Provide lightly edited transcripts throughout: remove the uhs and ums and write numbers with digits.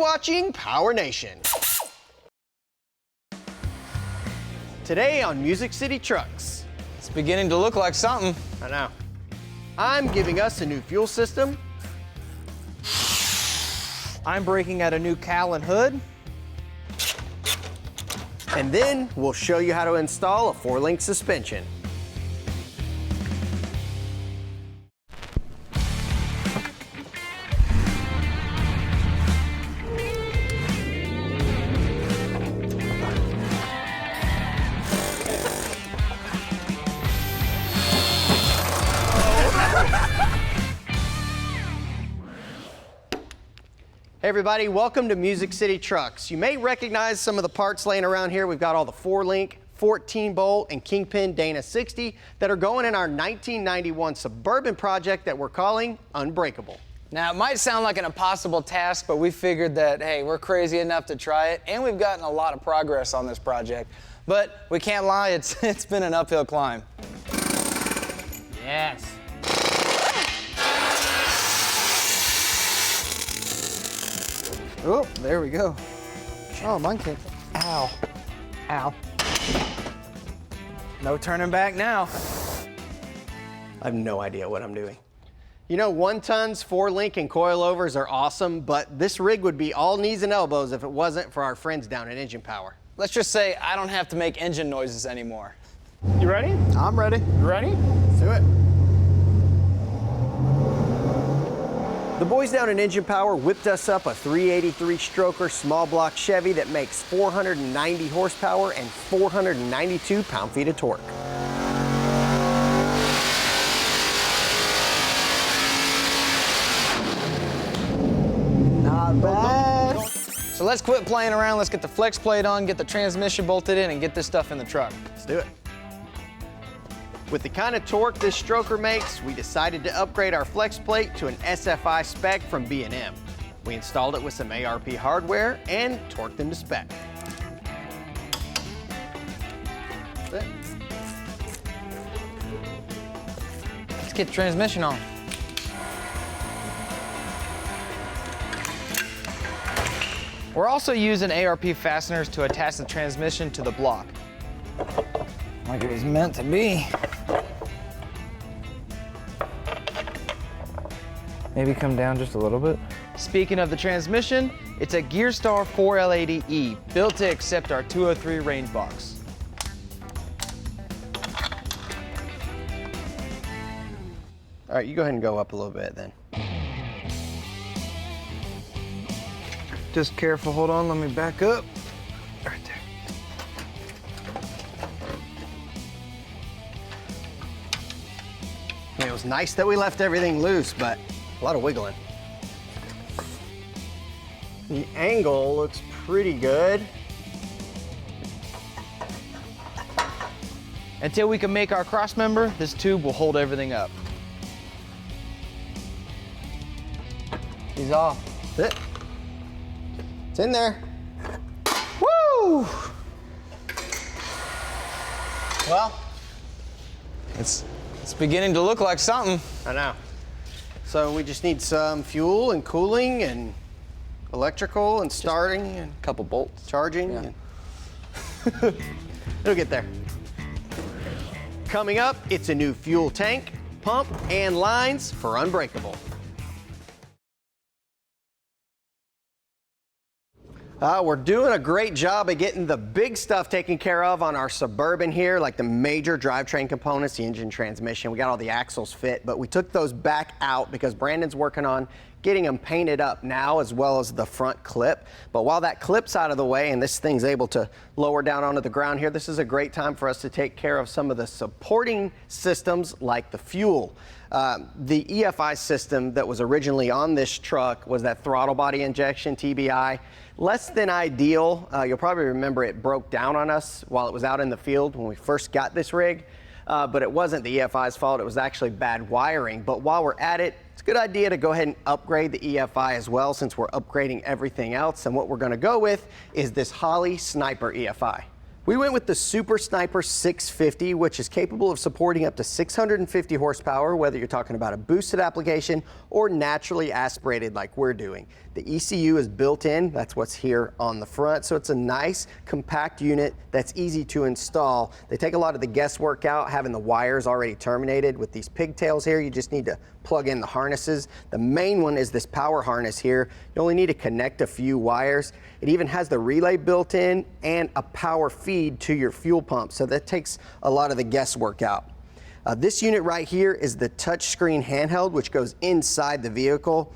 watching PowerNation. Today on Music City Trucks. It's beginning to look like something. I know. I'm giving us a new fuel system. I'm breaking out a new cowl and hood. And then we'll show you how to install a 4-link suspension. Hey everybody, welcome to Music City Trucks. You may recognize some of the parts laying around here. We've got all the 4-link, 14-bolt, and Kingpin Dana 60 that are going in our 1991 Suburban project that we're calling Unbreakable. Now, it might sound like an impossible task, but we figured that, hey, we're crazy enough to try it, and we've gotten a lot of progress on this project. But we can't lie, it's been an uphill climb. Yes. Oh, there we go. Oh, mine can't. Ow. Ow. No turning back now. I have no idea what I'm doing. You know, 1-tons, 4-link, and coilovers are awesome, but this rig would be all knees and elbows if it wasn't for our friends down at Engine Power. Let's just say I don't have to make engine noises anymore. You ready? I'm ready. You ready? Let's do it. The boys down in Engine Power whipped us up a 383 stroker small block Chevy that makes 490 horsepower and 492 pound-feet of torque. Not bad. So let's quit playing around. Let's get the Flexplate on, get the transmission bolted in, and get this stuff in the truck. Let's do it. With the kind of torque this stroker makes, we decided to upgrade our Flexplate to an SFI spec from B&M. We installed it with some ARP hardware and torqued them to spec. That's it. Let's get the transmission on. We're also using ARP Fasteners to attach the transmission to the block. Like it was meant to be. Maybe come down just a little bit. Speaking of the transmission, it's a Gearstar 4L80E, built to accept our 203 range box. All right, you go ahead and go up a little bit then. Just careful, hold on, let me back up. Right there. It was nice that we left everything loose, but a lot of wiggling. The angle looks pretty good. Until we can make our cross member, this tube will hold everything up. He's off. That's it. It's in there. Woo! Well, It's beginning to look like something. I know. So we just need some fuel and cooling and electrical and starting and A couple bolts. charging. Yeah. And it'll get there. Coming up, it's a new fuel tank, pump, and lines for Unbreakable. We're doing a great job of getting the big stuff taken care of on our Suburban here, like the major drivetrain components, the engine, transmission. We got all the axles fit, but we took those back out because Brandon's working on getting them painted up now, as well as the front clip. But while that clip's out of the way and this thing's able to lower down onto the ground here, this is a great time for us to take care of some of the supporting systems like the fuel. The EFI system that was originally on this truck was that throttle body injection, TBI. Less than ideal. You'll probably remember it broke down on us while it was out in the field when we first got this rig. But it wasn't the EFI's fault. It was actually bad wiring. But while we're at it, it's a good idea to go ahead and upgrade the EFI as well, since we're upgrading everything else. And what we're going to go with is this Holley Sniper EFI. We went with the Super Sniper 650, which is capable of supporting up to 650 horsepower, whether you're talking about a boosted application or naturally aspirated like we're doing. The ECU is built in, that's what's here on the front, so it's a nice compact unit that's easy to install. They take a lot of the guesswork out, having the wires already terminated. With these pigtails here, you just need to plug in the harnesses. The main one is this power harness here. You only need to connect a few wires. It even has the relay built in and a power feed to your fuel pump, so that takes a lot of the guesswork out. This unit right here is the touchscreen handheld, which goes inside the vehicle.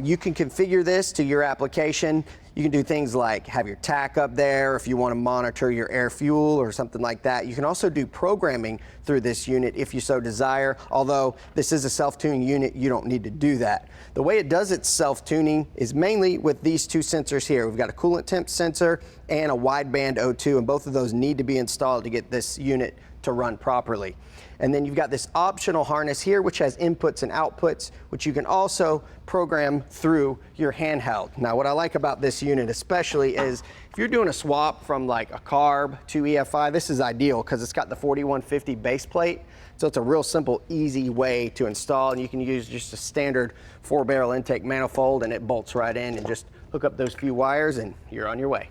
You can configure this to your application. You can do things like have your TAC up there if you want to monitor your air fuel or something like that. You can also do programming through this unit if you so desire. Although this is a self-tuning unit, you don't need to do that. The way it does its self-tuning is mainly with these two sensors here. We've got a coolant temp sensor and a wideband O2, and both of those need to be installed to get this unit to run properly. And then you've got this optional harness here, which has inputs and outputs, which you can also program through your handheld. Now, what I like about this unit especially is if you're doing a swap from like a carb to EFI, this is ideal because it's got the 4150 base plate. So it's a real simple, easy way to install, and you can use just a standard 4-barrel intake manifold and it bolts right in, and just hook up those few wires and you're on your way.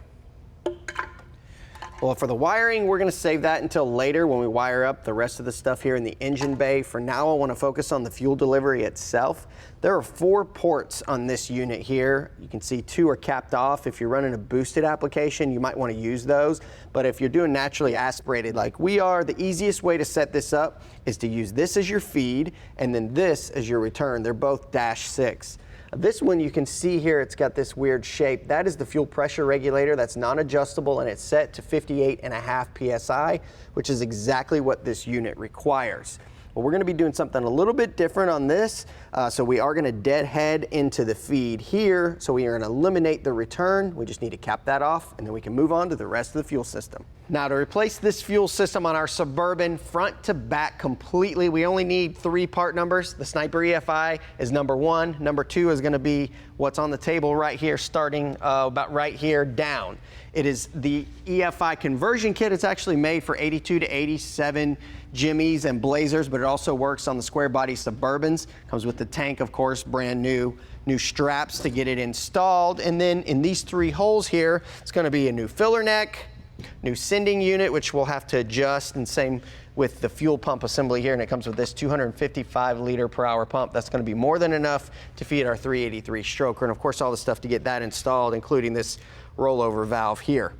Well, for the wiring, we're going to save that until later when we wire up the rest of the stuff here in the engine bay. For now, I want to focus on the fuel delivery itself. There are 4 ports on this unit here. You can see 2 are capped off. If you're running a boosted application, you might want to use those. But if you're doing naturally aspirated like we are, the easiest way to set this up is to use this as your feed and then this as your return. They're both -6. This one you can see here, it's got this weird shape. That is the fuel pressure regulator. That's non-adjustable and it's set to 58.5 PSI, which is exactly what this unit requires. Well, we're going to be doing something a little bit different on this. So we are going to deadhead into the feed here. So we are going to eliminate the return. We just need to cap that off and then we can move on to the rest of the fuel system. Now, to replace this fuel system on our Suburban front to back completely, we only need 3 part numbers. The Sniper EFI is number 1. Number 2 is going to be what's on the table right here, starting about right here down. It is the EFI conversion kit. It's actually made for 82 to 87 Jimmys and Blazers, but it also works on the square body Suburbans. Comes with the tank, of course, brand new straps to get it installed. And then in these 3 holes here, it's going to be a new filler neck, new sending unit, which we'll have to adjust, and same with the fuel pump assembly here, and it comes with this 255 liter per hour pump. That's going to be more than enough to feed our 383 stroker, and of course all the stuff to get that installed, including this rollover valve here.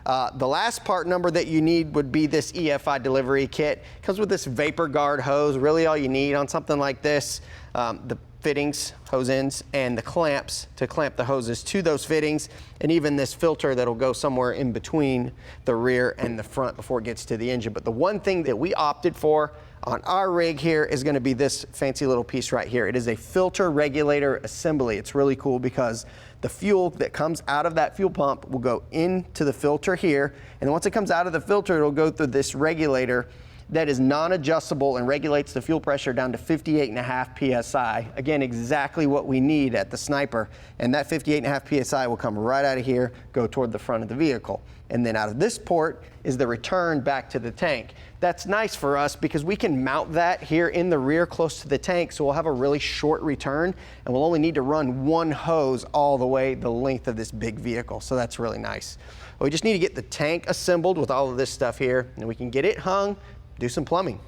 The last part number that you need would be this EFI delivery kit. It comes with this vapor guard hose, really all you need on something like this. The fittings, hose ends, and the clamps to clamp the hoses to those fittings, and even this filter that'll go somewhere in between the rear and the front before it gets to the engine. But the one thing that we opted for on our rig here is going to be this fancy little piece right here. It is a filter regulator assembly. It's really cool because the fuel that comes out of that fuel pump will go into the filter here, and then once it comes out of the filter, it'll go through this regulator that is non-adjustable and regulates the fuel pressure down to 58.5 PSI. Again, exactly what we need at the Sniper. And that 58.5 PSI will come right out of here, go toward the front of the vehicle. And then out of this port is the return back to the tank. That's nice for us because we can mount that here in the rear close to the tank, so we'll have a really short return and we'll only need to run 1 hose all the way the length of this big vehicle. So that's really nice. We just need to get the tank assembled with all of this stuff here, and we can get it hung, do some plumbing.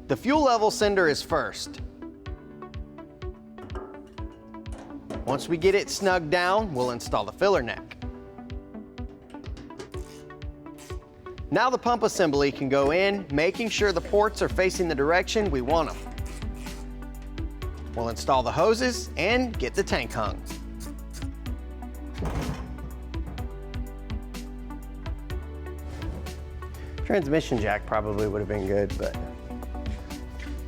The fuel level sender is first. Once we get it snugged down, we'll install the filler neck. Now the pump assembly can go in, making sure the ports are facing the direction we want them. We'll install the hoses and get the tank hung. Transmission jack probably would have been good, but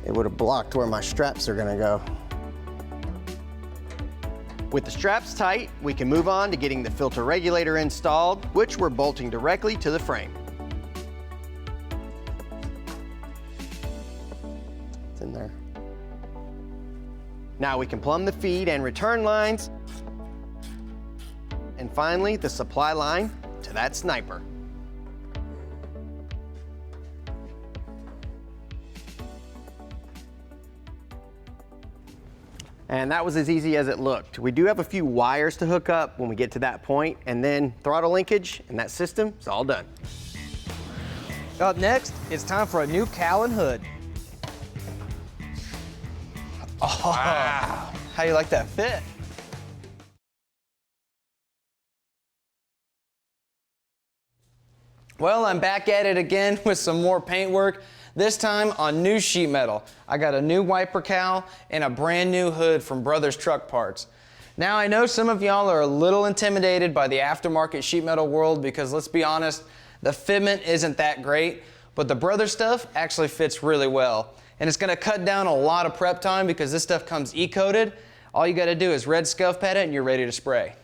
it would have blocked where my straps are gonna go. With the straps tight, we can move on to getting the filter regulator installed, which we're bolting directly to the frame. It's in there. Now we can plumb the feed and return lines. And finally, the supply line to that Sniper. And that was as easy as it looked. We do have a few wires to hook up when we get to that point, and then throttle linkage, and that system is all done. Up next, it's time for a new cowl and hood. Oh, wow. How you like that fit? Well, I'm back at it again with some more paint work, this time on new sheet metal. I got a new wiper cowl and a brand new hood from Brothers Truck Parts. Now, I know some of y'all are a little intimidated by the aftermarket sheet metal world because, let's be honest, the fitment isn't that great, but the Brothers stuff actually fits really well. And it's gonna cut down a lot of prep time because this stuff comes E-coated. All you gotta do is red scuff pad it and you're ready to spray.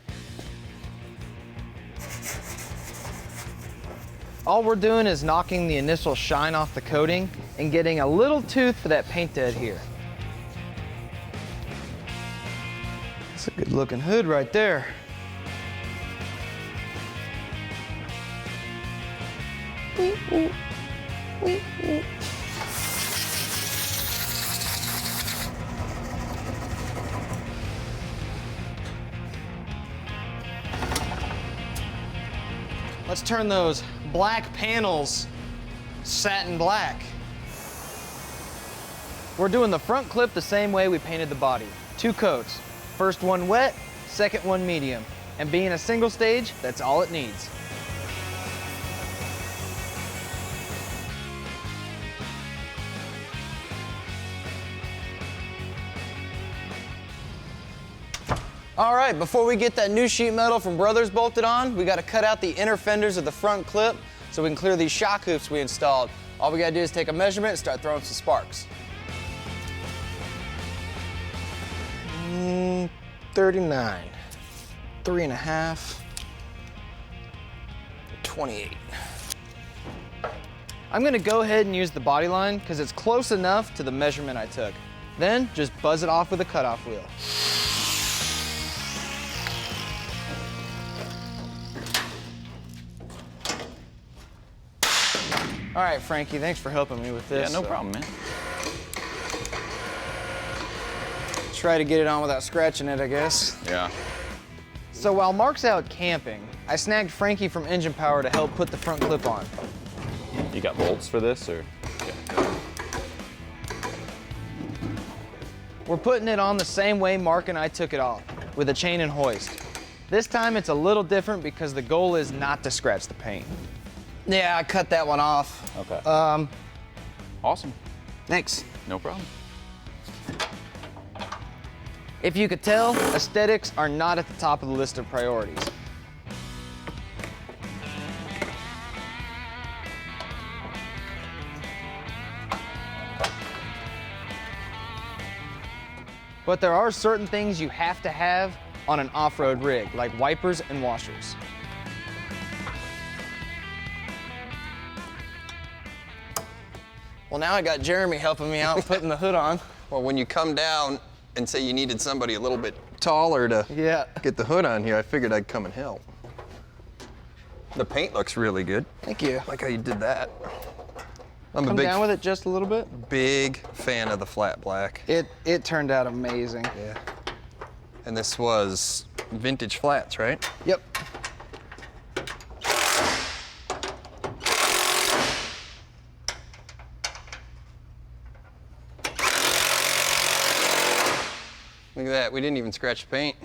All we're doing is knocking the initial shine off the coating and getting a little tooth for that paint to adhere. That's a good looking hood right there. Let's turn those black panels satin black. We're doing the front clip the same way we painted the body. 2 coats. First one wet, second one medium. And being a single stage, that's all it needs. All right, before we get that new sheet metal from Brothers bolted on, we gotta cut out the inner fenders of the front clip so we can clear these shock hoops we installed. All we gotta do is take a measurement and start throwing some sparks. 39, 3.5, 28. I'm gonna go ahead and use the body line because it's close enough to the measurement I took. Then just buzz it off with a cutoff wheel. All right, Frankie, thanks for helping me with this. Yeah, no problem, man. Try to get it on without scratching it, I guess. Yeah. So while Mark's out camping, I snagged Frankie from Engine Power to help put the front clip on. You got bolts for this, or? Yeah. We're putting it on the same way Mark and I took it off, with a chain and hoist. This time it's a little different because the goal is not to scratch the paint. Yeah, I cut that one off. Okay. Awesome. Thanks. No problem. If you could tell, aesthetics are not at the top of the list of priorities. But there are certain things you have to have on an off-road rig, like wipers and washers. Well, now I got Jeremy helping me out putting the hood on. Well, when you come down and say you needed somebody a little bit taller to get the hood on here, I figured I'd come and help. The paint looks really good. Thank you. I like how you did that. I'm Come a big, down with it just a little bit. big fan of the flat black. It turned out amazing. Yeah. And this was vintage flats, right? Yep. Look at that, we didn't even scratch the paint.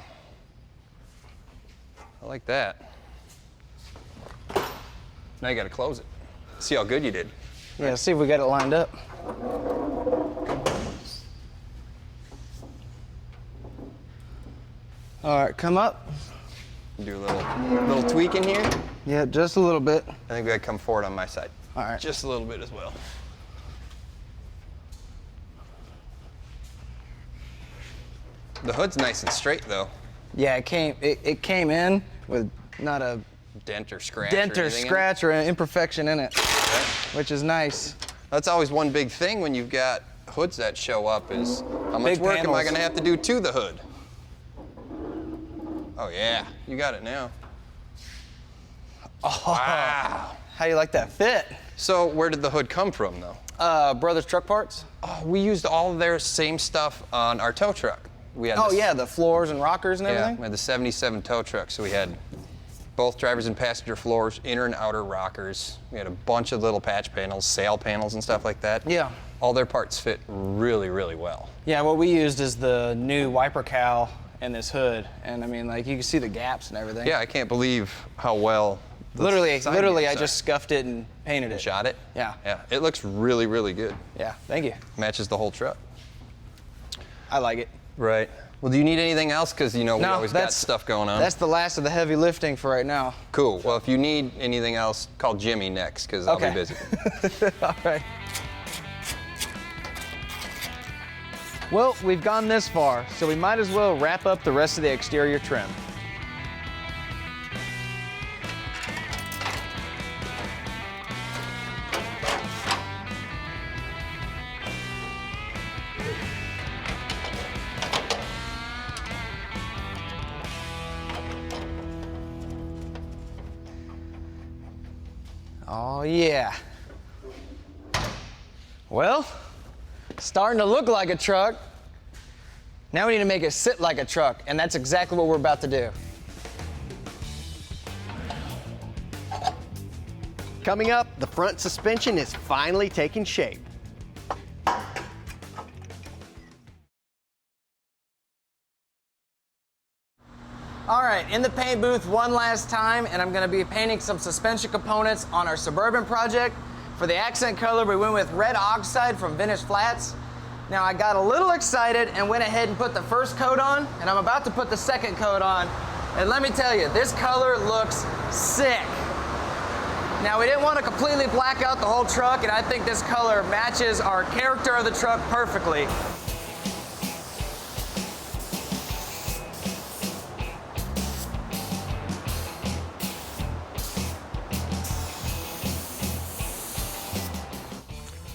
I like that. Now you gotta close it. See how good you did. Yeah, see if we got it lined up. All right, come up. Do a little tweak in here. Yeah, just a little bit. I think we gotta come forward on my side. All right. Just a little bit as well. The hood's nice and straight though. Yeah, it came in with not a Dent or scratch. dent or anything in it. scratch or an imperfection in it, which is nice. That's always one big thing when you've got hoods that show up is how much Big work am I panels. gonna have to do to the hood? Oh yeah, you got it now. Oh, Wow. how you like that fit? So where did the hood come from though? Brothers Truck Parts? Oh, we used all of their same stuff on our tow truck. We had Oh yeah, the floors and rockers and yeah, everything? we had the 77 tow truck, so we had both drivers and passenger floors, inner and outer rockers. We had a bunch of little patch panels, sail panels and stuff like that. Yeah. All their parts fit really, really well. Yeah, what we used is the new wiper cowl and this hood. And I mean, like, you can see the gaps and everything. Yeah, I can't believe how well the Literally, side I gaps just are. scuffed it and painted it. Shot it? Yeah. Yeah, it looks really, really good. Yeah, thank you. Matches the whole truck. I like it. Right. Well, do you need anything else? Because, you know, we always got stuff going on. That's the last of the heavy lifting for right now. Cool. Well, if you need anything else, call Jimmy next, because I'll be busy. All right. Well, we've gone this far, so we might as well wrap up the rest of the exterior trim. Oh yeah. Well, starting to look like a truck. Now we need to make it sit like a truck, and that's exactly what we're about to do. Coming up, the front suspension is finally taking shape. All right, in the paint booth one last time, and I'm gonna be painting some suspension components on our Suburban project. For the accent color, we went with red Oxide from Vintage Flatz. Now I got a little excited and went ahead and put the first coat on, and I'm about to put the second coat on. And let me tell you, this color looks sick. Now we didn't want to completely black out the whole truck, and I think this color matches our character of the truck perfectly.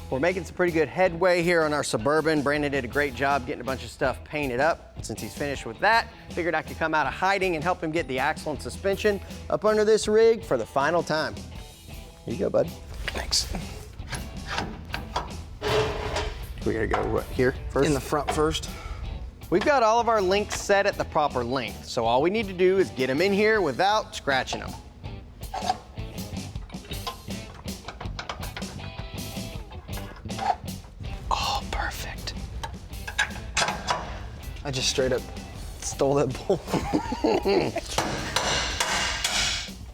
We're making some pretty good headway here on our Suburban. Brandon did a great job getting a bunch of stuff painted up. Since he's finished with that, figured I could come out of hiding and help him get the axle and suspension up under this rig for the final time. Here you go, bud. Thanks. We gotta go right here first. In the front first. We've got all of our links set at the proper length, so all we need to do is get them in here without scratching them. Perfect. I just straight up stole that bolt.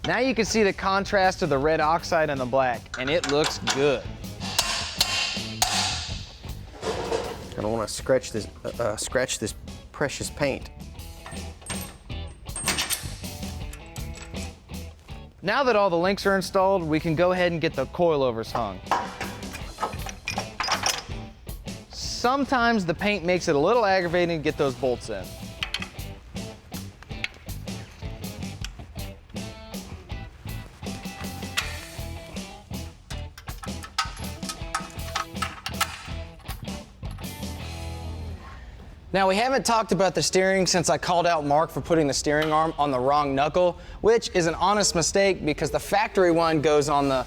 Now you can see the contrast of the red Oxide and the black, and it looks good. I don't want to scratch this precious paint. Now that all the links are installed, we can go ahead and get the coilovers hung. Sometimes the paint makes it a little aggravating to get those bolts in. Now we haven't talked about the steering since I called out Mark for putting the steering arm on the wrong knuckle, which is an honest mistake because the factory one goes on the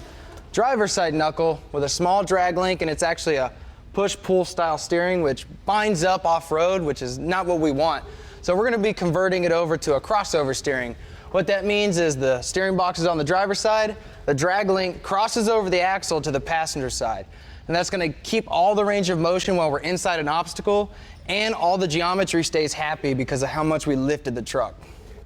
driver's side knuckle with a small drag link, and it's actually a push-pull style steering, which binds up off-road, which is not what we want. So we're gonna be converting it over to a crossover steering. What that means is the steering box is on the driver's side, the drag link crosses over the axle to the passenger side. And that's gonna keep all the range of motion while we're inside an obstacle, and all the geometry stays happy because of how much we lifted the truck.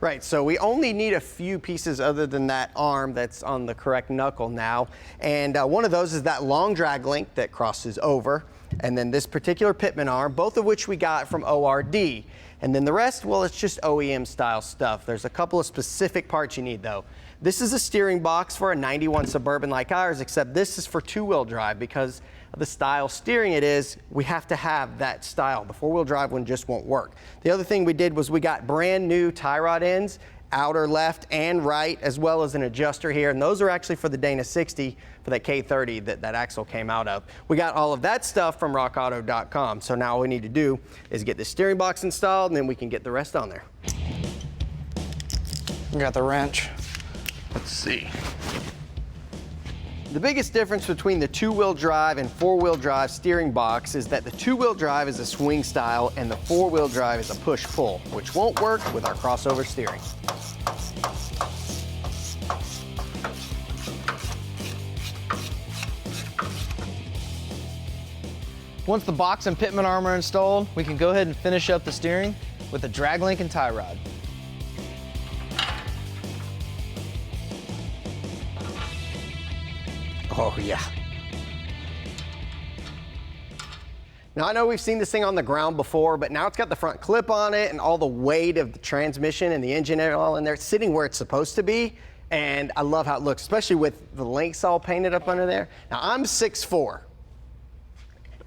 Right, so we only need a few pieces other than that arm that's on the correct knuckle now. And one of those is that long drag link that crosses over. And then this particular Pitman arm, both of which we got from ORD. And then the rest, well, it's just OEM style stuff. There's a couple of specific parts you need though. This is a steering box for a 91 Suburban like ours, except this is for two-wheel drive because of the style steering it is. We have to have that style. The four-wheel drive one just won't work. The other thing we did was we got brand new tie rod ends, outer left and right, as well as an adjuster here. And those are actually for the Dana 60 for that K30 that axle came out of. We got all of that stuff from rockauto.com. So now all we need to do is get the steering box installed and then we can get the rest on there. We got the wrench. Let's see. The biggest difference between the two-wheel drive and four-wheel drive steering box is that the two-wheel drive is a swing style and the four-wheel drive is a push-pull, which won't work with our crossover steering. Once the box and Pitman arm are installed, we can go ahead and finish up the steering with a Draglink and tie rod. Oh yeah. Now I know we've seen this thing on the ground before, but now it's got the front clip on it and all the weight of the transmission and the engine and all in there. It's sitting where it's supposed to be, and I love how it looks, especially with the links all painted up under there. Now I'm 6'4",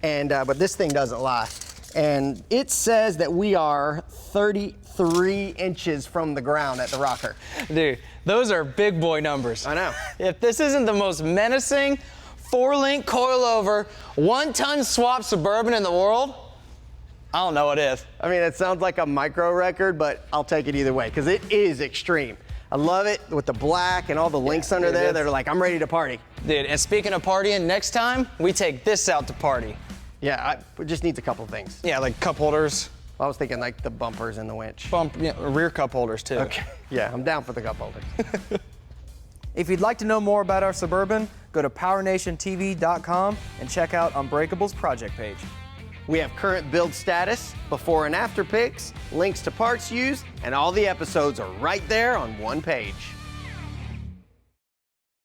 and but this thing doesn't lie. And it says that we are 33 inches from the ground at the rocker. Dude, those are big boy numbers. I know. If this isn't the most menacing 4-link coilover, 1-ton swap Suburban in the world, I don't know what is. I mean, it sounds like a micro record, but I'll take it either way, because it is extreme. I love it with the black and all the links under there. They're like, I'm ready to party. Dude, and speaking of partying, next time, we take this out to party. Yeah, it just needs a couple things. Yeah, like cup holders. I was thinking like the bumpers and the winch. Rear cup holders too. Okay, yeah, I'm down for the cup holders. If you'd like to know more about our Suburban, go to PowerNationTV.com and check out Unbreakable's project page. We have current build status, before and after pics, links to parts used, and all the episodes are right there on one page.